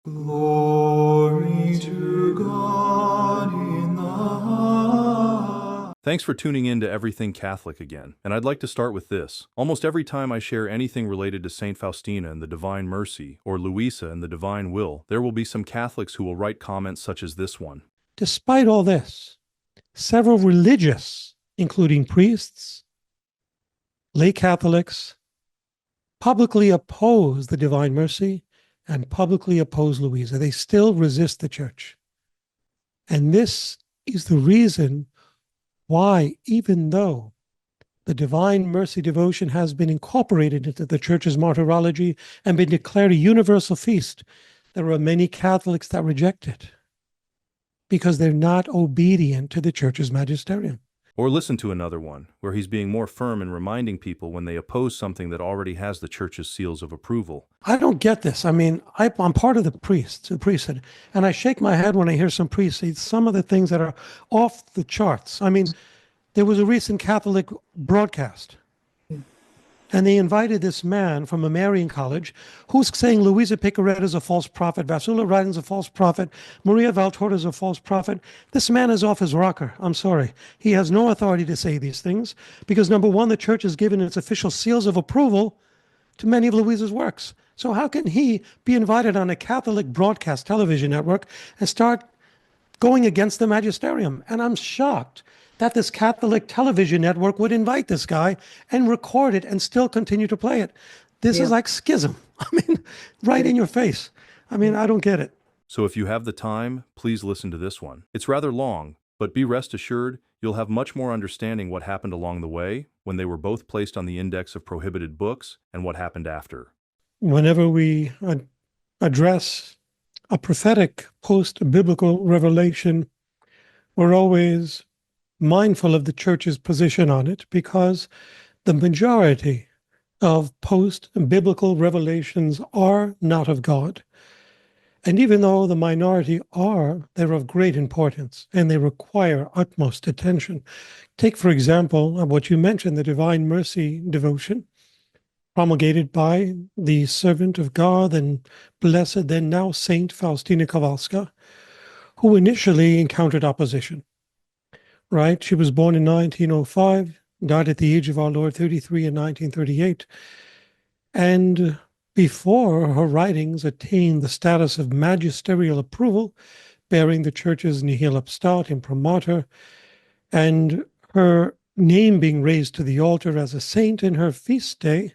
Glory to God in the highest. Thanks for tuning in to Everything Catholic again, and I'd like to start with this. Almost every time I share anything related to Saint Faustina and the Divine Mercy, or Luisa and the Divine Will, there will be some Catholics who will write comments such as this one. Despite all this, several religious, including priests, lay Catholics, publicly oppose the Divine Mercy and publicly oppose Luisa. They still resist the Church. And this is the reason why, even though the Divine Mercy devotion has been incorporated into the Church's martyrology and been declared a universal feast, there are many Catholics that reject it because they're not obedient to the Church's magisterium. Or listen to another one, where he's being more firm in reminding people when they oppose something that already has the Church's seals of approval. I don't get this. I mean, I'm part of the priesthood, and I shake my head when I hear some priests say some of the things that are off the charts. I mean, there was a recent Catholic broadcast, and they invited this man from a Marian college who's saying Luisa Picaretta is a false prophet, Vasula Writing is a false prophet, Maria Valtorta is a false prophet. This man is off his rocker. I'm sorry. He has no authority to say these things because, number one, the Church has given its official seals of approval to many of Luisa's works. So how can he be invited on a Catholic broadcast television network and start going against the magisterium? And I'm shocked that this Catholic television network would invite this guy and record it and still continue to play it. This is like schism. I mean, right in your face. I mean, I don't get it. So if you have the time, please listen to this one. It's rather long, but be rest assured, you'll have much more understanding what happened along the way, when they were both placed on the index of prohibited books, and what happened after. Whenever we address a prophetic post-biblical revelation, we're always mindful of the Church's position on it because the majority of post-biblical revelations are not of God. And even though the minority are, they're of great importance and they require utmost attention. Take, for example, what you mentioned, the Divine Mercy devotion, promulgated by the servant of God and blessed then now Saint Faustina Kowalska, who initially encountered opposition. Right? She was born in 1905, died at the age of our Lord 33 in 1938. And before her writings attained the status of magisterial approval, bearing the Church's nihil obstat imprimatur, and her name being raised to the altar as a saint in her feast day,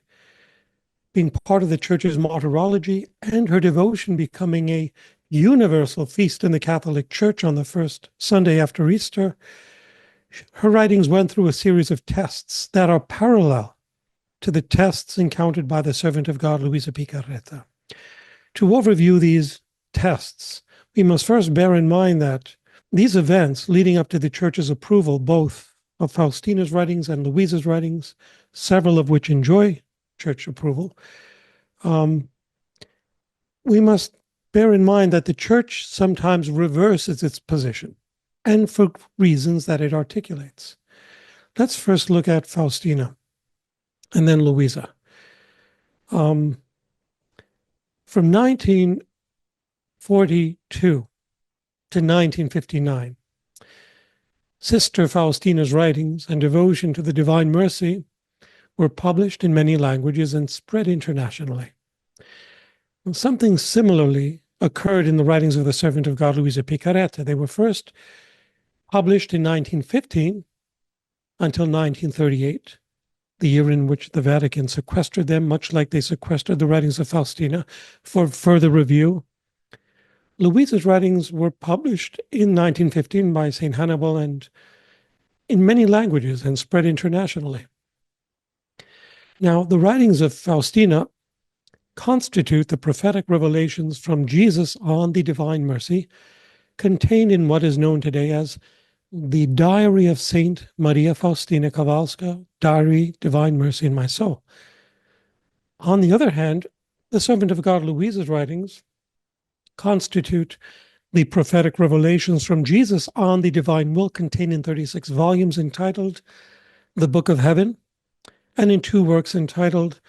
being part of the Church's martyrology, and her devotion becoming a universal feast in the Catholic Church on the first Sunday after Easter, her writings went through a series of tests that are parallel to the tests encountered by the servant of God, Luisa Picaretta. To overview these tests, we must first bear in mind that these events leading up to the Church's approval, both of Faustina's writings and Luisa's writings, several of which enjoy Church approval, we must bear in mind that the Church sometimes reverses its position, and for reasons that it articulates. Let's first look at Faustina and then Luisa. From 1942 to 1959, Sister Faustina's writings and devotion to the Divine Mercy were published in many languages and spread internationally. And something similarly occurred in the writings of the servant of God, Luisa Picaretta. They were first published in 1915 until 1938, the year in which the Vatican sequestered them, much like they sequestered the writings of Faustina for further review. Luisa's writings were published in 1915 by St. Hannibal and in many languages and spread internationally. Now, the writings of Faustina constitute the prophetic revelations from Jesus on the Divine Mercy contained in what is known today as the Diary of Saint Maria Faustina Kowalska, Diary, Divine Mercy in My Soul. On the other hand, the servant of God Luisa's writings constitute the prophetic revelations from Jesus on the Divine Will, contained in 36 volumes entitled The Book of Heaven, and in 2 works entitled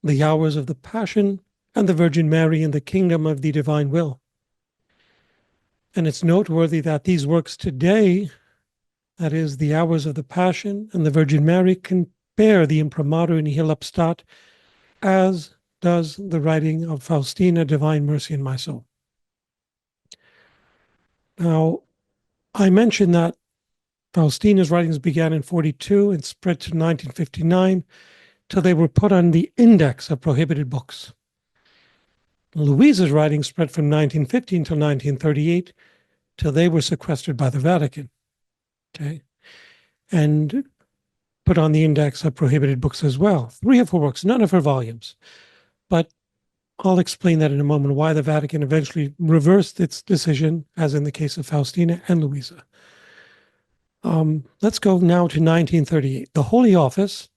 The Hours of the Passion and the Virgin Mary in the Kingdom of the Divine Will. And it's noteworthy that these works today, that is, the Hours of the Passion and the Virgin Mary, can bear the imprimatur nihil obstat, as does the writing of Faustina, Divine Mercy in My Soul. Now, I mentioned that Faustina's writings began in 42 and spread to 1959 till they were put on the index of prohibited books. Louisa's writings spread from 1915 till 1938 till they were sequestered by the Vatican, okay, and put on the index of prohibited books as well. 3 of her works, none of her volumes, but I'll explain that in a moment, why the Vatican eventually reversed its decision, as in the case of Faustina and Louisa. Let's go now to 1938. The Holy Office,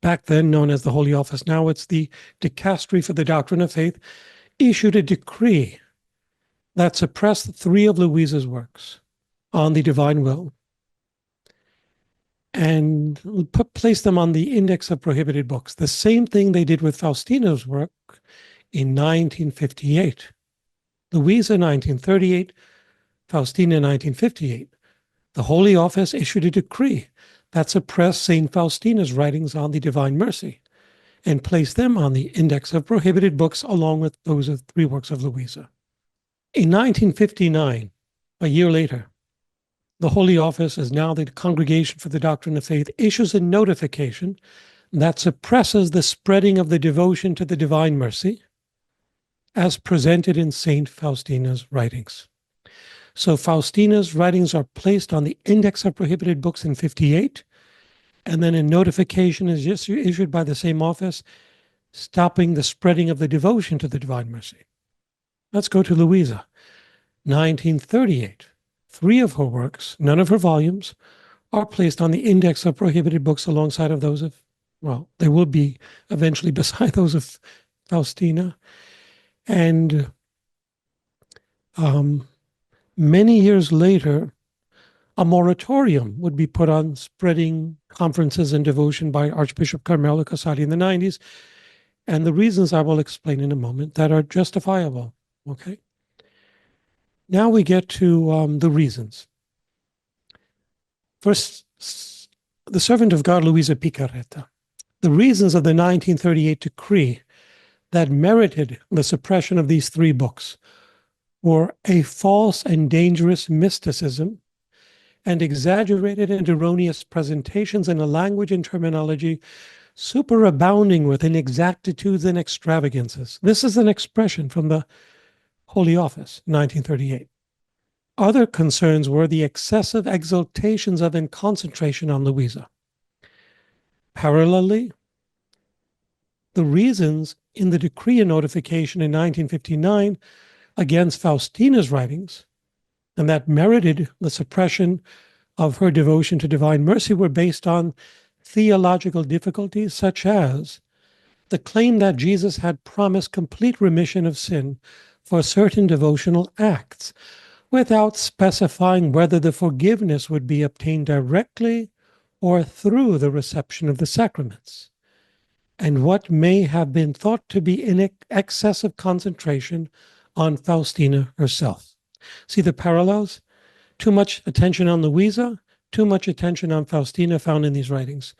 back then known as the Holy Office, now it's the Dicastery for the Doctrine of Faith, issued a decree that suppressed 3 of Louisa's works on the divine will and placed them on the index of prohibited books. The same thing they did with Faustina's work in 1958. Louisa, 1938, Faustina, 1958. The Holy Office issued a decree that suppressed St. Faustina's writings on the Divine Mercy and placed them on the index of prohibited books along with those of 3 works of Louisa. In 1959, a year later, the Holy Office, as now the Congregation for the Doctrine of Faith, issues a notification that suppresses the spreading of the devotion to the Divine Mercy as presented in St. Faustina's writings. So Faustina's writings are placed on the index of prohibited books in 58, and then a notification is just issued by the same office stopping the spreading of the devotion to the Divine Mercy. Let's go to Louisa. 1938. 3 of her works, none of her volumes, are placed on the index of prohibited books alongside of those of, well, they will be eventually beside those of Faustina. And many years later, a moratorium would be put on spreading conferences and devotion by Archbishop Carmelo Casati in the 90s. And the reasons I will explain in a moment that are justifiable, okay? Now we get to the reasons. First, the servant of God, Luisa Picaretta. The reasons of the 1938 decree that merited the suppression of these 3 books were a false and dangerous mysticism and exaggerated and erroneous presentations in a language and terminology superabounding with inexactitudes and extravagances. This is an expression from the Holy Office, 1938. Other concerns were the excessive exaltations of and concentration on Louisa. Parallelly, the reasons in the decree and notification in 1959 against Faustina's writings, and that merited the suppression of her devotion to Divine Mercy, were based on theological difficulties such as the claim that Jesus had promised complete remission of sin for certain devotional acts, without specifying whether the forgiveness would be obtained directly or through the reception of the sacraments, and what may have been thought to be an excessive concentration on Faustina herself. See the parallels? Too much attention on Louisa, too much attention on Faustina found in these writings.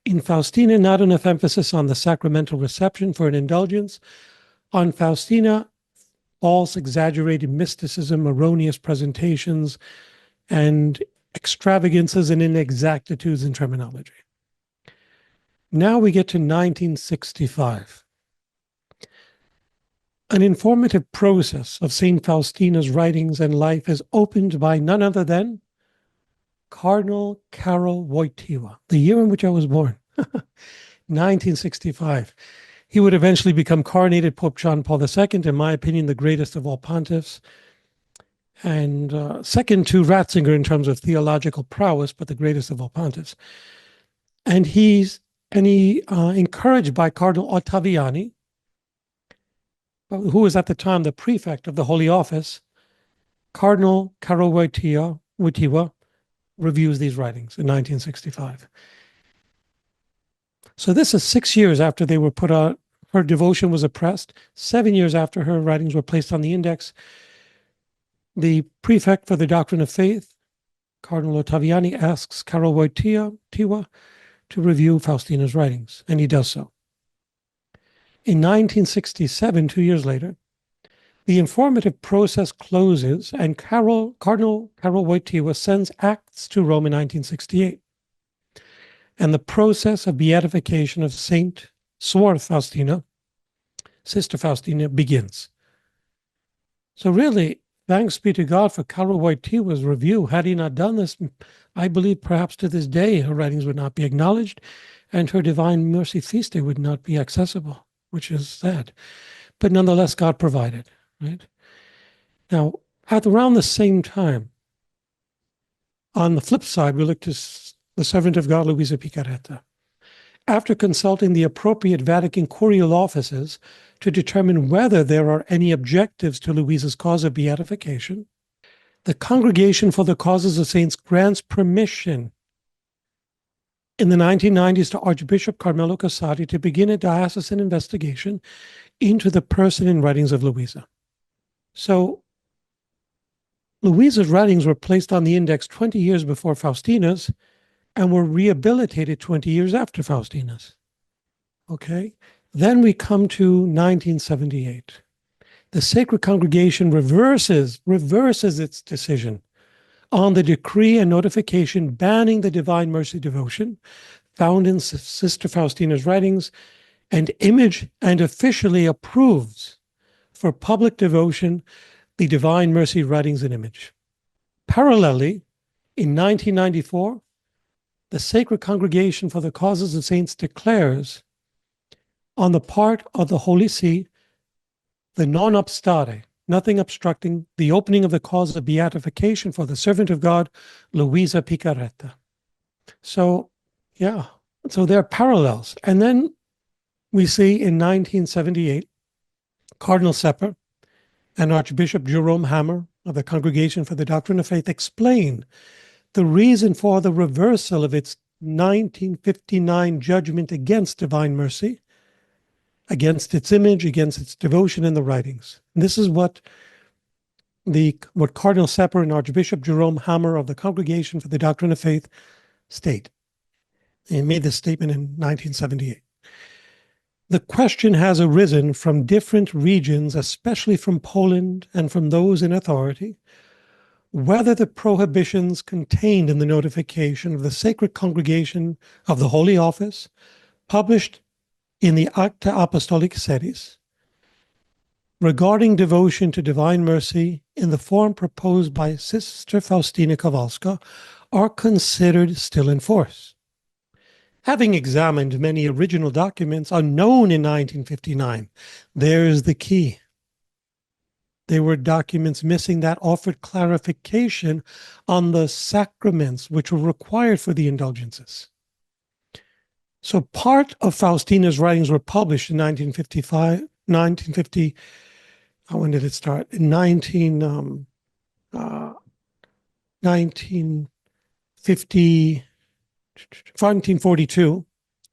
In Faustina, not enough emphasis on the sacramental reception for an indulgence. On Faustina, false, exaggerated mysticism, erroneous presentations, and extravagances and inexactitudes in terminology. Now we get to 1965. An informative process of St. Faustina's writings and life is opened by none other than Cardinal Karol Wojtyła, the year in which I was born, 1965. He would eventually become coronated Pope John Paul II, in my opinion, the greatest of all pontiffs, and second to Ratzinger in terms of theological prowess, but the greatest of all pontiffs. And he, encouraged by Cardinal Ottaviani, who was at the time the prefect of the Holy Office, Cardinal Karol Wojtyła reviews these writings in 1965. So this is 6 years after they were put out. Her devotion was oppressed. 7 years after her writings were placed on the index. the prefect for the doctrine of faith, Cardinal Ottaviani, asks Karol Wojtyła to review Faustina's writings, and he does so. In 1967, 2 years later, the informative process closes, and Cardinal Karol Wojtyła sends acts to Rome in 1968. And the process of beatification of Saint Swarth Faustina, Sister Faustina, begins. So really, thanks be to God for Karol Wojtyła's review. Had he not done this, I believe perhaps to this day her writings would not be acknowledged and her Divine Mercy Feast Day would not be accessible, which is sad. But nonetheless, God provided, right? Now, at around the same time, on the flip side, we look to the servant of God, Luisa Picaretta. After consulting the appropriate Vatican Curial offices to determine whether there are any objectives to Luisa's cause of beatification, the Congregation for the Causes of Saints grants permission in the 1990s to Archbishop Carmelo Casati to begin a diocesan investigation into the person and writings of Luisa. So Luisa's writings were placed on the index 20 years before Faustina's and were rehabilitated 20 years after Faustina's. Okay? Then we come to 1978. The Sacred Congregation reverses its decision on the decree and notification banning the Divine Mercy devotion found in Sister Faustina's writings and officially approves for public devotion the Divine Mercy writings and image. Parallelly, in 1994, the Sacred Congregation for the Causes of Saints declares, on the part of the Holy See, the non obstare, nothing obstructing the opening of the cause of beatification for the servant of God, Luisa Picaretta. So, yeah, so there are parallels. And then we see in 1978, Cardinal Sepper and Archbishop Jerome Hammer of the Congregation for the Doctrine of Faith explain the reason for the reversal of its 1959 judgment against Divine Mercy, against its image, against its devotion in the writings. And this is what Cardinal Sepper and Archbishop Jerome Hammer of the Congregation for the Doctrine of Faith state. They made this statement in 1978. The question has arisen from different regions, especially from Poland and from those in authority, whether the prohibitions contained in the notification of the Sacred Congregation of the Holy Office, published in the Acta Apostolic Sedis, regarding devotion to Divine Mercy in the form proposed by Sister Faustina Kowalska, are considered still in force. Having examined many original documents unknown in 1959, there is the key. There were documents missing that offered clarification on the sacraments which were required for the indulgences. So part of Faustina's writings were published in 1950, when did it start? In 1942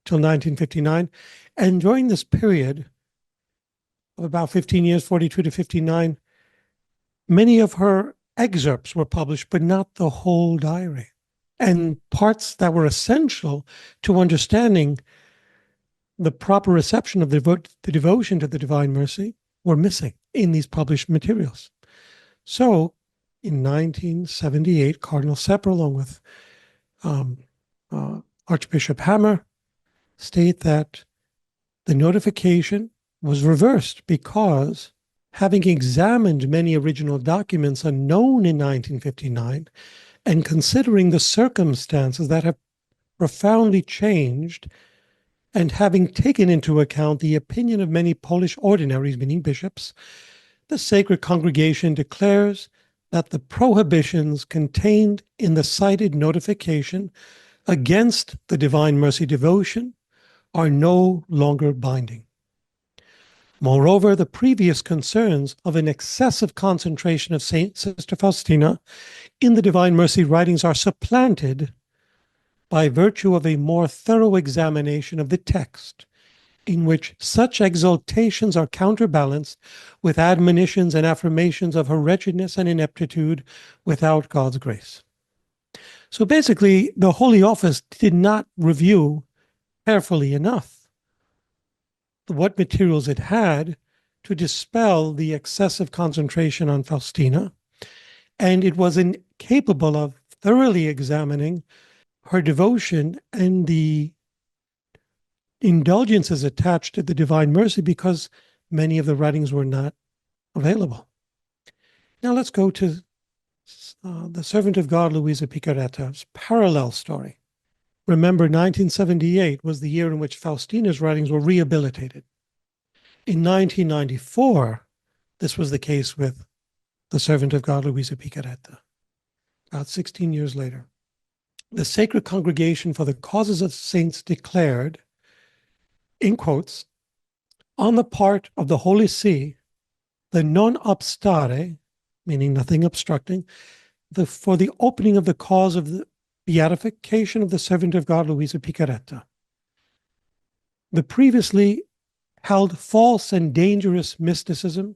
till 1959. And during this period of about 15 years, 42 to 59, many of her excerpts were published, but not the whole diary. And parts that were essential to understanding the proper reception of the devotion to the Divine Mercy were missing in these published materials. So in 1978, Cardinal Sepper, along with Archbishop Hammer, state that the notification was reversed because, having examined many original documents unknown in 1959, and considering the circumstances that have profoundly changed, and having taken into account the opinion of many Polish ordinaries, meaning bishops, the Sacred Congregation declares that the prohibitions contained in the cited notification against the Divine Mercy devotion are no longer binding. Moreover, the previous concerns of an excessive concentration of Sister Faustina in the Divine Mercy writings are supplanted by virtue of a more thorough examination of the text in which such exaltations are counterbalanced with admonitions and affirmations of her wretchedness and ineptitude without God's grace. So basically, the Holy Office did not review carefully enough what materials it had to dispel the excessive concentration on Faustina, and it was incapable of thoroughly examining her devotion and the indulgences attached to the Divine Mercy because many of the writings were not available. Now let's go to the servant of God, Luisa Picaretta's parallel story. Remember, 1978 was the year in which Faustina's writings were rehabilitated. In 1994, this was the case with the servant of God, Luisa Picaretta. About 16 years later, the Sacred Congregation for the Causes of Saints declared, in quotes, on the part of the Holy See, the non obstare, meaning nothing obstructing, for the opening of the cause of the beatification of the servant of God, Luisa Picaretta. The previously held false and dangerous mysticism,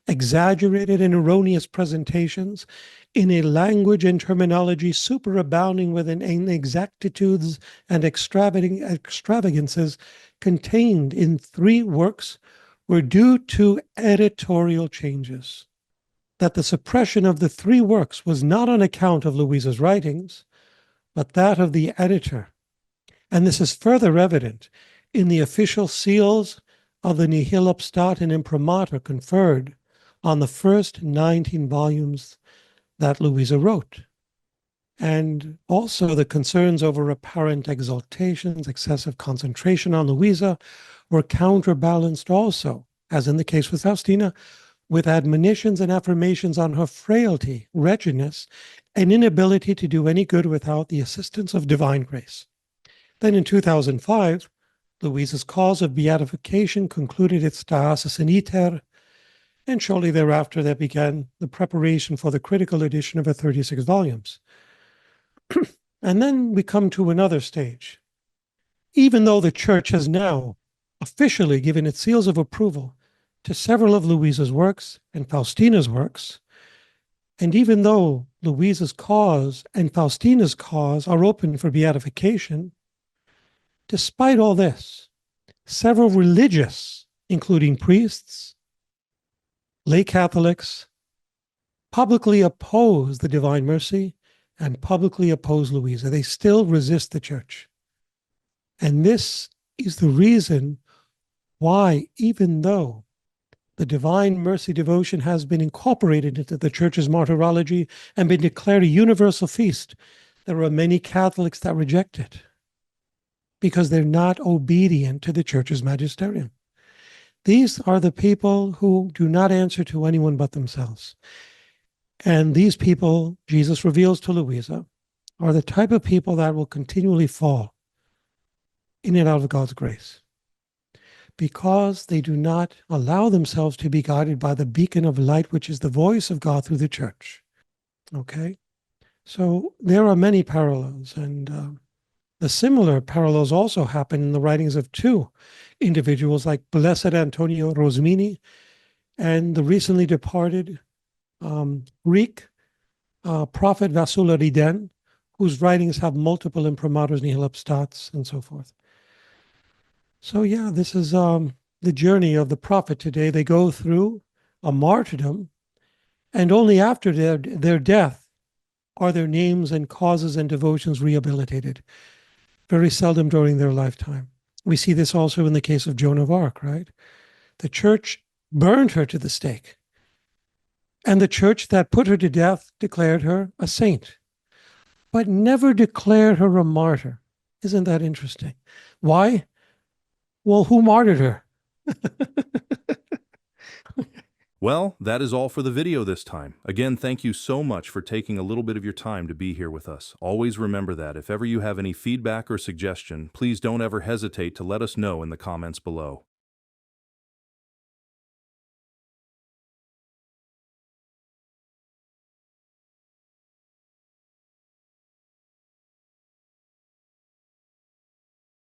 exaggerated and erroneous presentations in a language and terminology superabounding with inexactitudes and extravagances contained in 3 works were due to editorial changes. That the suppression of the 3 works was not on account of Luisa's writings, but that of the editor. And this is further evident in the official seals of the Nihil Obstat and Imprimatur conferred on the first 19 volumes that Luisa wrote. And also the concerns over apparent exaltations, excessive concentration on Luisa were counterbalanced also, as in the case with Faustina, with admonitions and affirmations on her frailty, wretchedness, and inability to do any good without the assistance of divine grace. Then in 2005, Luisa's cause of beatification concluded its diocesan iter, and shortly thereafter there began the preparation for the critical edition of her 36 volumes. And then we come to another stage. Even though the Church has now officially given its seals of approval to several of Luisa's works and Faustina's works, and even though Luisa's cause and Faustina's cause are open for beatification, despite all this, several religious, including priests, lay Catholics, publicly oppose the Divine Mercy and publicly oppose Luisa. They still resist the Church. And this is the reason why, even though the Divine Mercy devotion has been incorporated into the Church's martyrology and been declared a universal feast, there are many Catholics that reject it because they're not obedient to the Church's magisterium. These are the people who do not answer to anyone but themselves. And these people, Jesus reveals to Luisa, are the type of people that will continually fall in and out of God's grace because they do not allow themselves to be guided by the beacon of light, which is the voice of God through the Church. Okay? So there are many parallels, and the similar parallels also happen in the writings of 2 individuals like Blessed Antonio Rosmini and the recently departed Greek prophet Vasula Riden, whose writings have multiple imprimaturs, nihil obstats, and so forth. So yeah, this is the journey of the prophet today. They go through a martyrdom, and only after their death are their names and causes and devotions rehabilitated. Very seldom during their lifetime. We see this also in the case of Joan of Arc, right? The Church burned her to the stake. And the Church that put her to death declared her a saint, but never declared her a martyr. Isn't that interesting? Why? Well, who martyred her? Well, that is all for the video this time. Again, thank you so much for taking a little bit of your time to be here with us. Always remember that if ever you have any feedback or suggestion, please don't ever hesitate to let us know in the comments below.